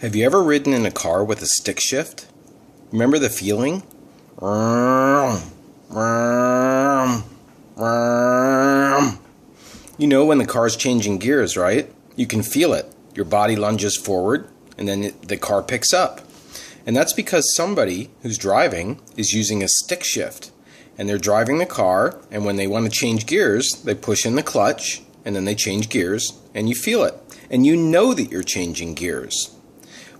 Have you ever ridden in a car with a stick shift? Remember the feeling? You know when the car's changing gears, right? You can feel it. Your body lunges forward, and then the car picks up. And that's because somebody who's driving is using a stick shift. And they're driving the car, and when they want to change gears, they push in the clutch, and then they change gears, and you feel it. And you know that you're changing gears.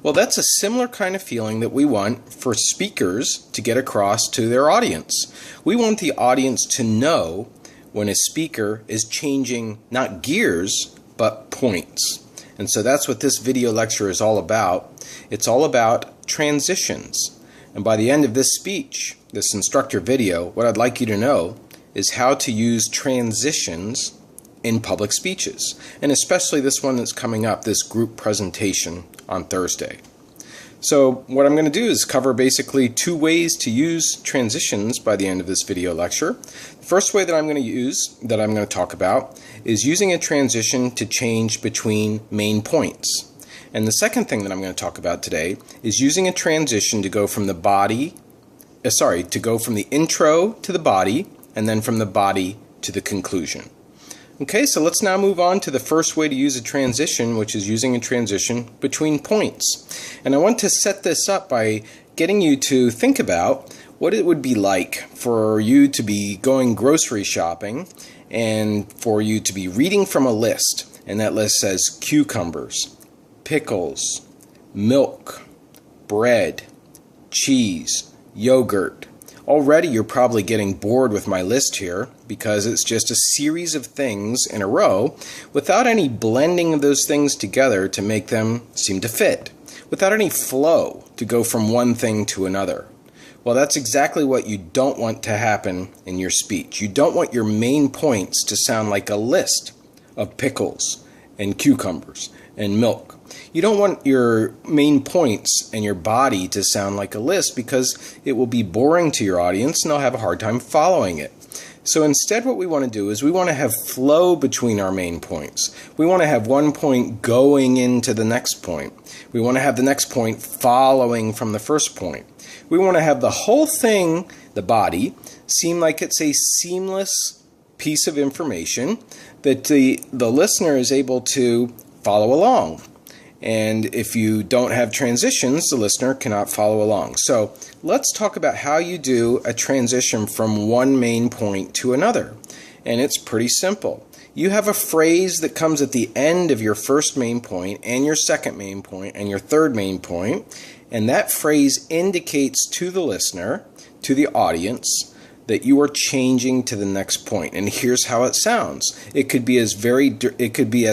Well, that's a similar kind of feeling that we want for speakers to get across to their audience. We want the audience to know when a speaker is changing not gears, but points. And so that's what this video lecture is all about. It's all about transitions. And by the end of this speech, this instructor video, what I'd like you to know is how to use transitions in public speeches, and especially this one that's coming up, this group presentation on Thursday. So what I'm going to do is cover basically two ways to use transitions by the end of this video lecture. The first way that I'm going to talk about, is using a transition to change between main points. And the second thing that I'm going to talk about today is using a transition to go from the intro to the body, and then from the body to the conclusion. Okay, so let's now move on to the first way to use a transition, which is using a transition between points. And I want to set this up by getting you to think about what it would be like for you to be going grocery shopping and for you to be reading from a list. And that list says cucumbers, pickles, milk, bread, cheese, yogurt. Already you're probably getting bored with my list here because it's just a series of things in a row without any blending of those things together to make them seem to fit, without any flow to go from one thing to another. Well, that's exactly what you don't want to happen in your speech. You don't want your main points to sound like a list of pickles and cucumbers and milk. You don't want your main points and your body to sound like a list because it will be boring to your audience and they'll have a hard time following it. So instead what we want to do is we want to have flow between our main points. We want to have one point going into the next point. We want to have the next point following from the first point. We want to have the whole thing, the body, seem like it's a seamless piece of information that the listener is able to follow along. And if you don't have transitions, the listener cannot follow along. So let's talk about how you do a transition from one main point to another. And it's pretty simple. You have a phrase that comes at the end of your first main point and your second main point and your third main point. And that phrase indicates to the listener, to the audience, that you are changing to the next point. And here's how it sounds. It could be as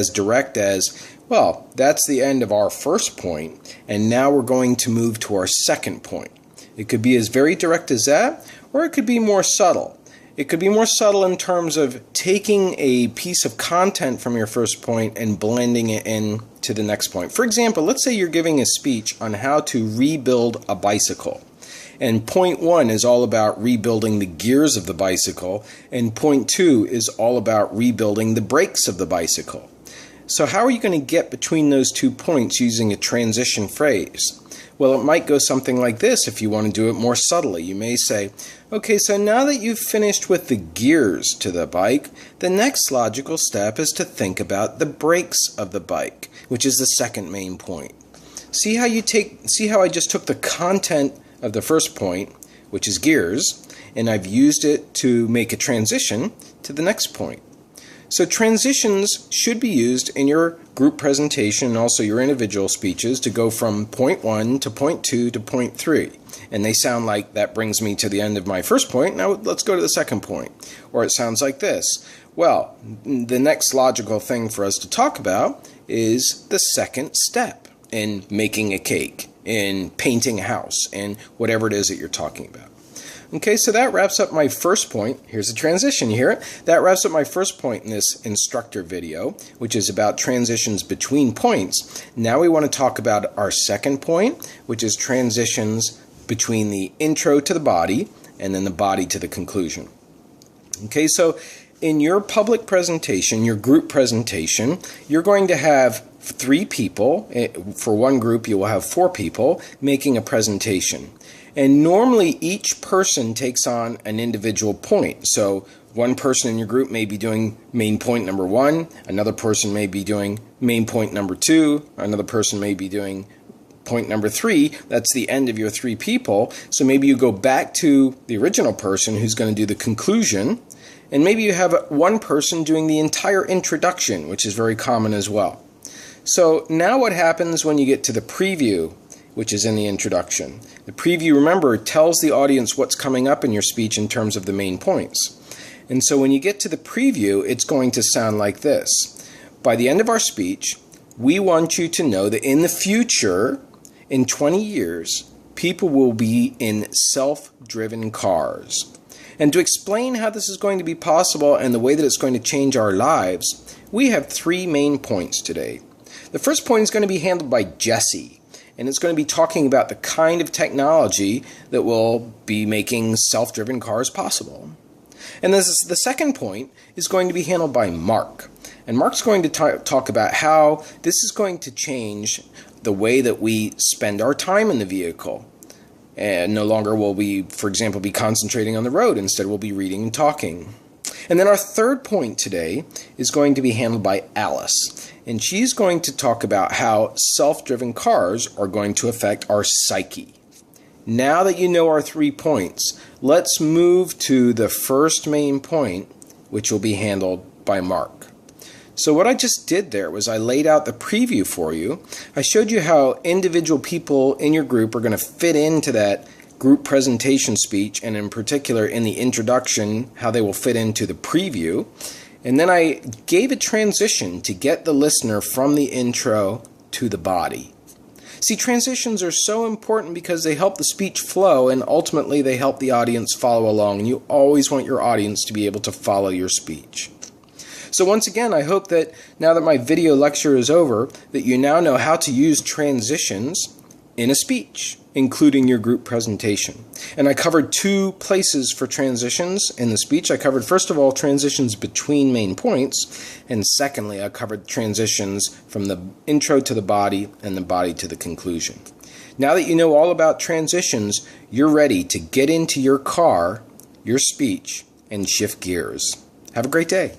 direct as, well, that's the end of our first point, and now we're going to move to our second point. It could be as very direct as that, or it could be more subtle. It could be more subtle in terms of taking a piece of content from your first point and blending it in to the next point. For example, let's say you're giving a speech on how to rebuild a bicycle. And point one is all about rebuilding the gears of the bicycle, and point two is all about rebuilding the brakes of the bicycle. So how are you going to get between those 2 points using a transition phrase? Well, it might go something like this if you want to do it more subtly. You may say, okay, so now that you've finished with the gears to the bike, the next logical step is to think about the brakes of the bike, which is the second main point. See how I just took the content of the first point, which is gears, and I've used it to make a transition to the next point. So transitions should be used in your group presentation and also your individual speeches to go from point 1 to point 2 to point 3. And they sound like, that brings me to the end of my first point, now let's go to the second point. Or it sounds like this. Well, the next logical thing for us to talk about is the second step in making a cake, in painting a house, and whatever it is that you're talking about. Okay, so that wraps up my first point. Here's a transition, you hear it? That wraps up my first point in this instructor video, which is about transitions between points. Now we want to talk about our second point, which is transitions between the intro to the body and then the body to the conclusion. Okay, so in your public presentation, your group presentation, you're going to have 3 people. For one group, you will have 4 people making a presentation. And normally each person takes on an individual point. So one person in your group may be doing main point number 1, another person may be doing main point number 2, another person may be doing point number 3. That's the end of your 3 people. So maybe you go back to the original person who's going to do the conclusion, and maybe you have one person doing the entire introduction, which is very common as well. So now what happens when you get to the preview, which is in the introduction? The preview, remember, tells the audience what's coming up in your speech in terms of the main points. And so when you get to the preview, it's going to sound like this. By the end of our speech, we want you to know that in the future, in 20 years, people will be in self-driven cars. And to explain how this is going to be possible and the way that it's going to change our lives, we have 3 main points today. The first point is going to be handled by Jesse, and it's going to be talking about the kind of technology that will be making self-driven cars possible. And the second point is going to be handled by Mark. And Mark's going to talk about how this is going to change the way that we spend our time in the vehicle. And no longer will we, for example, be concentrating on the road. Instead, we'll be reading and talking. And then our third point today is going to be handled by Alice. And she's going to talk about how self-driven cars are going to affect our psyche. Now that you know our 3 points, let's move to the first main point, which will be handled by Mark. So what I just did there was I laid out the preview for you. I showed you how individual people in your group are going to fit into that group presentation speech, and in particular in the introduction, how they will fit into the preview. And then I gave a transition to get the listener from the intro to the body. See, transitions are so important because they help the speech flow, and ultimately they help the audience follow along. And you always want your audience to be able to follow your speech. So once again, I hope that now that my video lecture is over, that you now know how to use transitions in a speech, including your group presentation. And I covered 2 places for transitions in the speech. I covered, first of all, transitions between main points, and secondly, I covered transitions from the intro to the body and the body to the conclusion. Now that you know all about transitions, you're ready to get into your car, your speech, and shift gears. Have a great day.